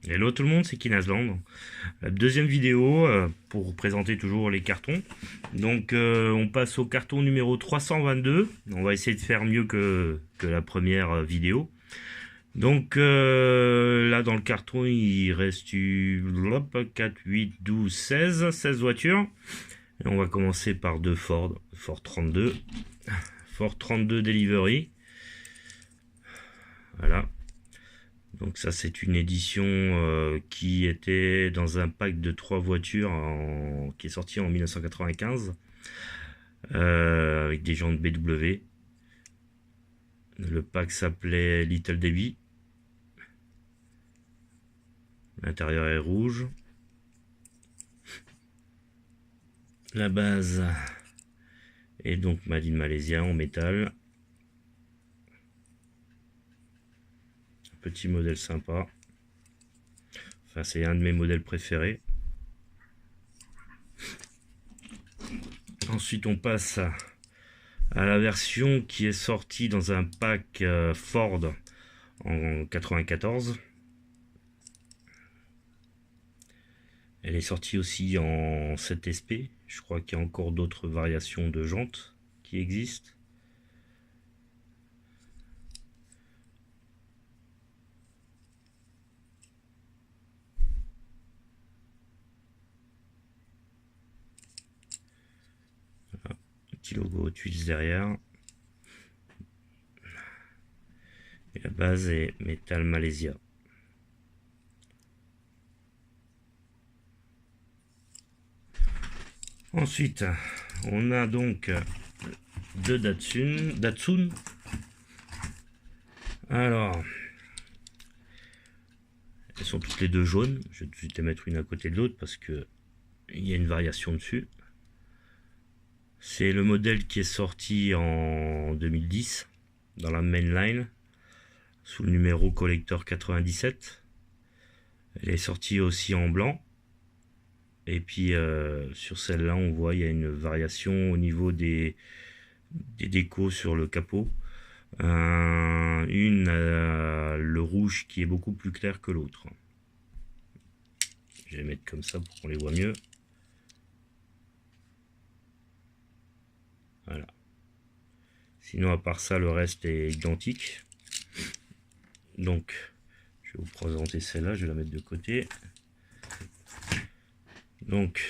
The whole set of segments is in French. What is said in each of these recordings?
Hello tout le monde, c'est Kinasland. La deuxième vidéo pour présenter toujours les cartons. Donc on passe au carton numéro 322. On va essayer de faire mieux que la première vidéo. Donc là dans le carton il reste 4, 8, 12, 16 voitures. Et on va commencer par deux Ford 32. Ford 32 Delivery. Voilà. Donc ça c'est une édition qui était dans un pack de 3 voitures qui est sorti en 1995 avec des jantes BW. Le pack s'appelait Little Debbie. L'intérieur est rouge. La base est donc Made in Malaysia en métal. Petit modèle sympa. Enfin c'est un de mes modèles préférés. Ensuite on passe à la version qui est sortie dans un pack Ford en 94. Elle est sortie aussi en 7SP. Je crois qu'il y a encore d'autres variations de jantes qui existent. Voilà. Petit logo Hot Wheels derrière. Et la base est Metal Malaysia. Ensuite, on a donc deux Datsun. Alors, elles sont toutes les deux jaunes. Je vais tout de suite les mettre une à côté de l'autre parce que il y a une variation dessus. C'est le modèle qui est sorti en 2010 dans la mainline sous le numéro collector 97. Elle est sortie aussi en blanc. Et puis sur celle-là, on voit il y a une variation au niveau des décos sur le capot. Une le rouge qui est beaucoup plus clair que l'autre. Je vais les mettre comme ça pour qu'on les voit mieux. Voilà. Sinon, à part ça, le reste est identique. Donc, je vais vous présenter celle-là. Je vais la mettre de côté. Donc,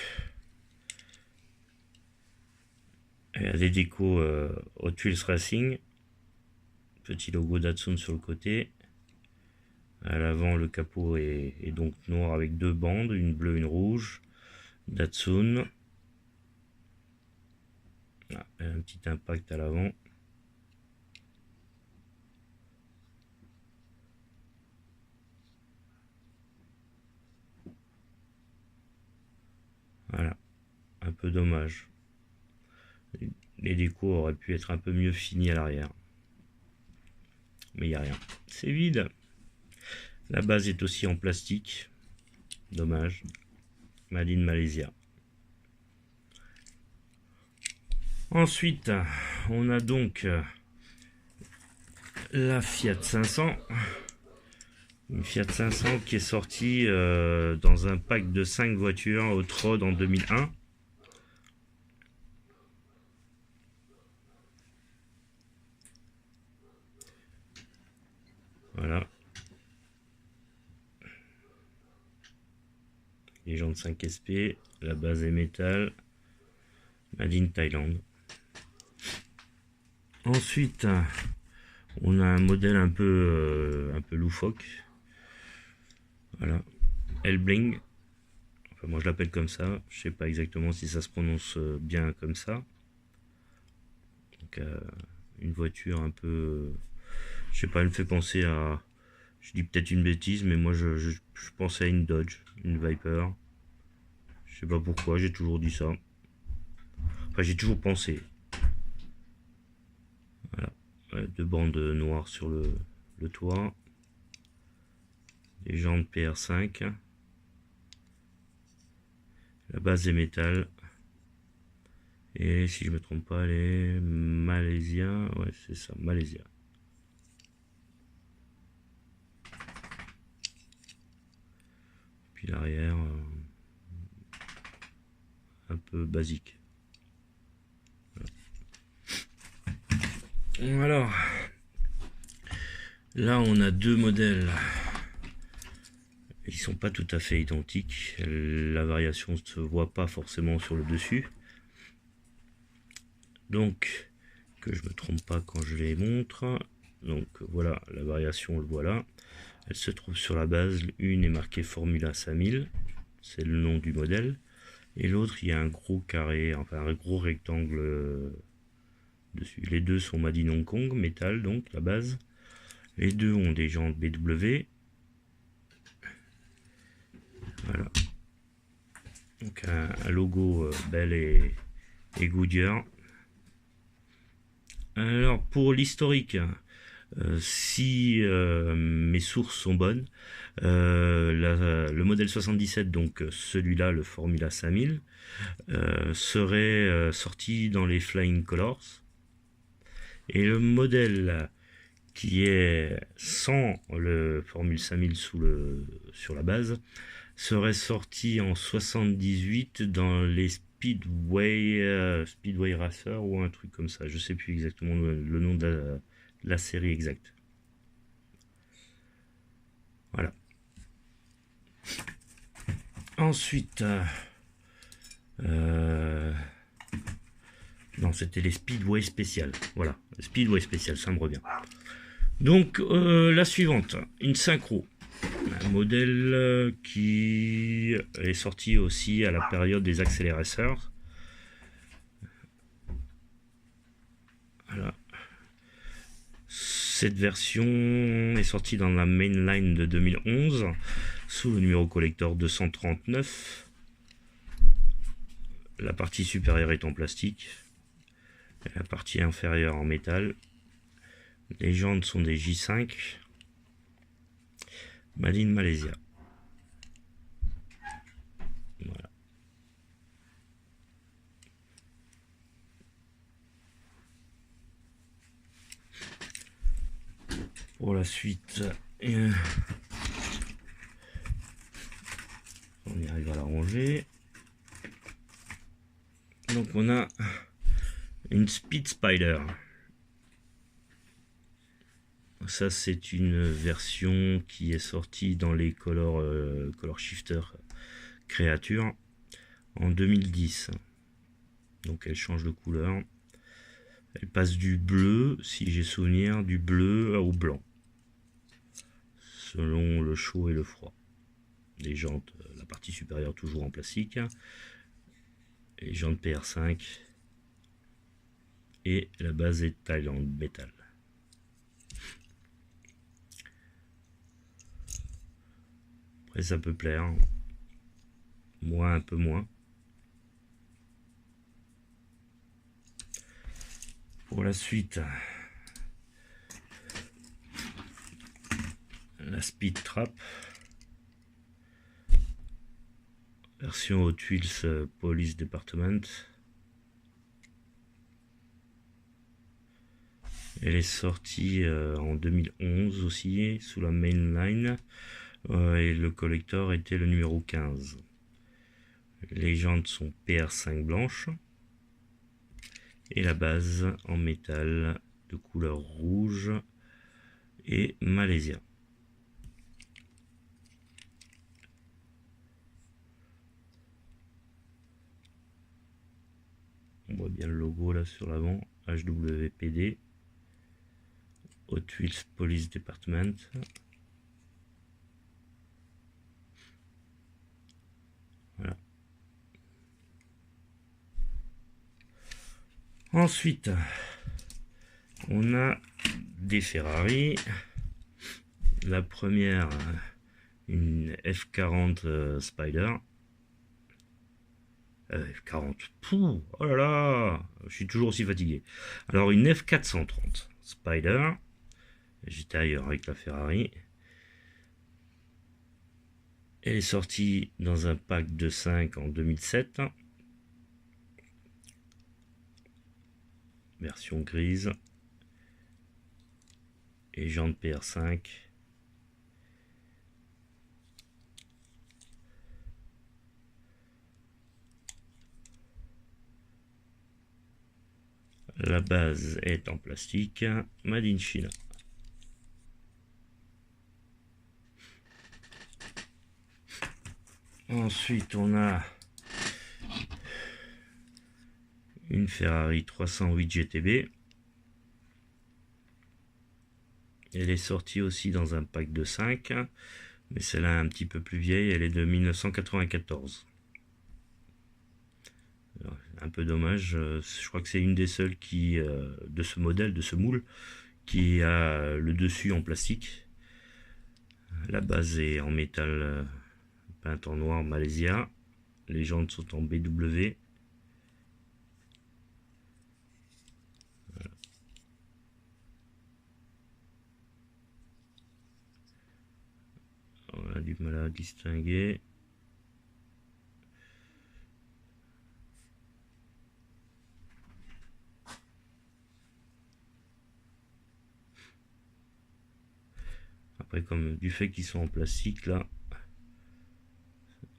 il y a des décos Hot Wheels Racing. Petit logo Datsun sur le côté. À l'avant, le capot est donc noir avec deux bandes, une bleue, une rouge. Datsun. Ah, un petit impact à l'avant. Voilà, un peu dommage. Les décos auraient pu être un peu mieux finis à l'arrière. Mais il n'y a rien. C'est vide. La base est aussi en plastique. Dommage. Made in Malaysia. Ensuite, on a donc la Fiat 500. Une Fiat 500 qui est sortie dans un pack de 5 voitures au Trod en 2001. Voilà. Les jantes 5 SP. La base est métal. Made in Thailand. Ensuite, on a un modèle un peu loufoque. Voilà. Elbling. Enfin, moi je l'appelle comme ça. Je sais pas exactement si ça se prononce bien comme ça. Donc, une voiture un peu. Je sais pas, elle me fait penser à. Je dis peut-être une bêtise, mais moi je pensais à une Dodge, une Viper. Je sais pas pourquoi, j'ai toujours dit ça. Enfin, j'ai toujours pensé. Voilà. Deux bandes noires sur le toit. Les jantes PR5. La base est métal. Et si je me trompe pas, elle est Malaysia. Ouais, c'est ça, Malaysia. puis l'arrière un peu basique. Alors là on a deux modèles, ils sont pas tout à fait identiques, la variation se voit pas forcément sur le dessus, donc que je me trompe pas quand je les montre. Donc voilà, la variation, le voilà, elle se trouve sur la base. Une est marquée Formula 5000, c'est le nom du modèle, et l'autre il y a un gros carré, enfin un gros rectangle dessus. Les deux sont made in Hong Kong, métal, donc la base. Les deux ont des jantes BW. Voilà. Donc un logo Bell et Goodyear. Alors pour l'historique, si mes sources sont bonnes, le modèle 77, donc celui-là, le Formula 5000, serait sorti dans les Flying Colors. Et le modèle qui est sans le Formule 5000 sur la base serait sorti en 78 dans les Speedway Racer ou un truc comme ça. Je sais plus exactement le nom de la série exacte. Voilà. Ensuite, non, c'était les Speedway spéciales. Voilà, Speedway spécial, ça me revient. Donc la suivante, une synchro, un modèle qui est sorti aussi à la période des accélérateurs. Voilà. Cette version est sortie dans la mainline de 2011 sous le numéro collector 239. La partie supérieure est en plastique, la partie inférieure en métal. Les jantes sont des J5 Made in Malaysia. Voilà. Pour la suite, on y arrive à la ranger. Donc on a une Speed Spider. Ça c'est une version qui est sortie dans les color shifter créature en 2010. Donc elle change de couleur. Elle passe du bleu, si j'ai souvenir, du bleu au blanc, selon le chaud et le froid. Les jantes, la partie supérieure toujours en plastique. Les jantes PR5. Et la base est Thailand métal. Après ça peut plaire, moi un peu moins. Pour la suite, la Speed Trap, version Hot Wheels Police Department. Elle est sortie en 2011 aussi sous la mainline. Et le collector était le numéro 15. Les jantes sont PR5 blanches et la base en métal de couleur rouge et Malaysia. On voit bien le logo là sur l'avant, HWPD, Hot Wheels Police Department. Voilà. Ensuite, on a des Ferrari. La première, une F40 Spider. F40, pouh, oh là là, je suis toujours aussi fatigué. Alors une F430 Spider, j'étais ailleurs avec la Ferrari. Elle est sortie dans un pack de 5 en 2007. Version grise. Et jantes PR5. La base est en plastique, made in China. Ensuite, on a une Ferrari 308 GTB. Elle est sortie aussi dans un pack de 5, mais celle-là un petit peu plus vieille, elle est de 1994. Alors, un peu dommage, je crois que c'est une des seules qui, de ce modèle, de ce moule, qui a le dessus en plastique. La base est en métal peinte en noir Malaysia. Les jantes sont en BW. On a du mal à distinguer. Après, comme du fait qu'ils sont en plastique, là,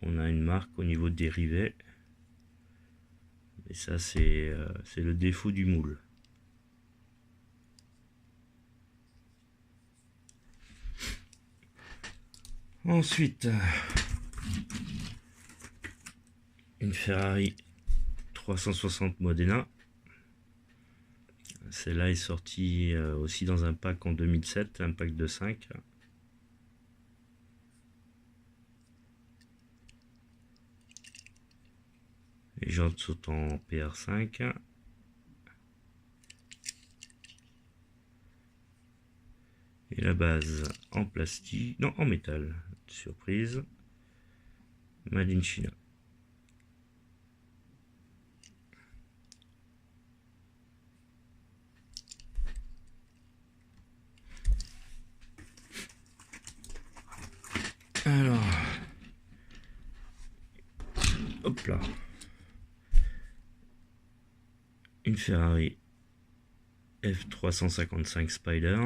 on a une marque au niveau des rivets. Et ça, c'est le défaut du moule. Ensuite, une Ferrari 360 Modena. Celle-là est sortie aussi dans un pack en 2007, un pack de 5. Les jantes sont en PR5. Et la base en plastique, non, en métal. Surprise. Made in China. Alors, hop là. Une Ferrari F355 Spider,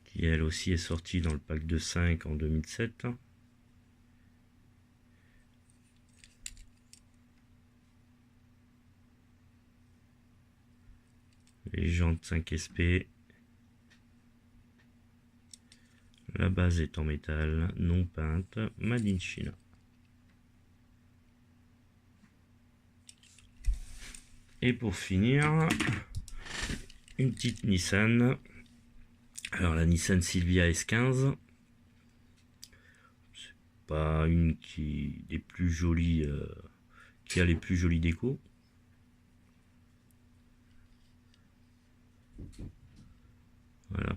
qui elle aussi est sortie dans le pack de 5 en 2007. Les jantes 5 SP. La base est en métal, non peinte, made in China. Et pour finir, une petite Nissan. Alors la Nissan Silvia S15. C'est pas une des plus jolies, qui a les plus jolies décos. Voilà.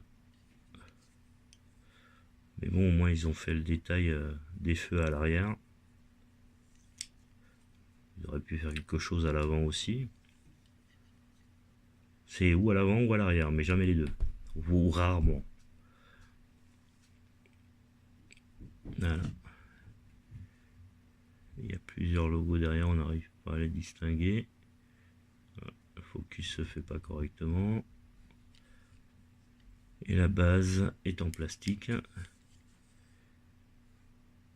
Mais bon, au moins ils ont fait le détail des feux à l'arrière. Ils auraient pu faire quelque chose à l'avant aussi. C'est ou à l'avant ou à l'arrière, mais jamais les deux. Ou rarement. Voilà. Il y a plusieurs logos derrière, on n'arrive pas à les distinguer. Le focus se fait pas correctement. Et la base est en plastique.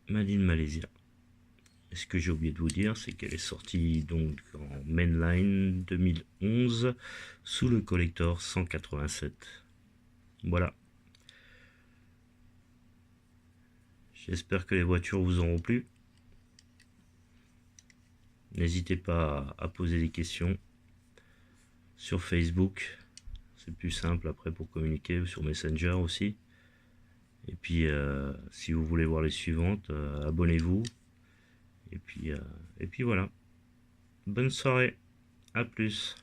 Made in Malaysia. Et ce que j'ai oublié de vous dire, c'est qu'elle est sortie donc en Mainline 2011 sous le collector 187. Voilà. J'espère que les voitures vous auront plu. N'hésitez pas à poser des questions sur Facebook. C'est plus simple après pour communiquer, sur Messenger aussi. Et puis si vous voulez voir les suivantes, abonnez-vous. Et puis voilà. Bonne soirée. À plus.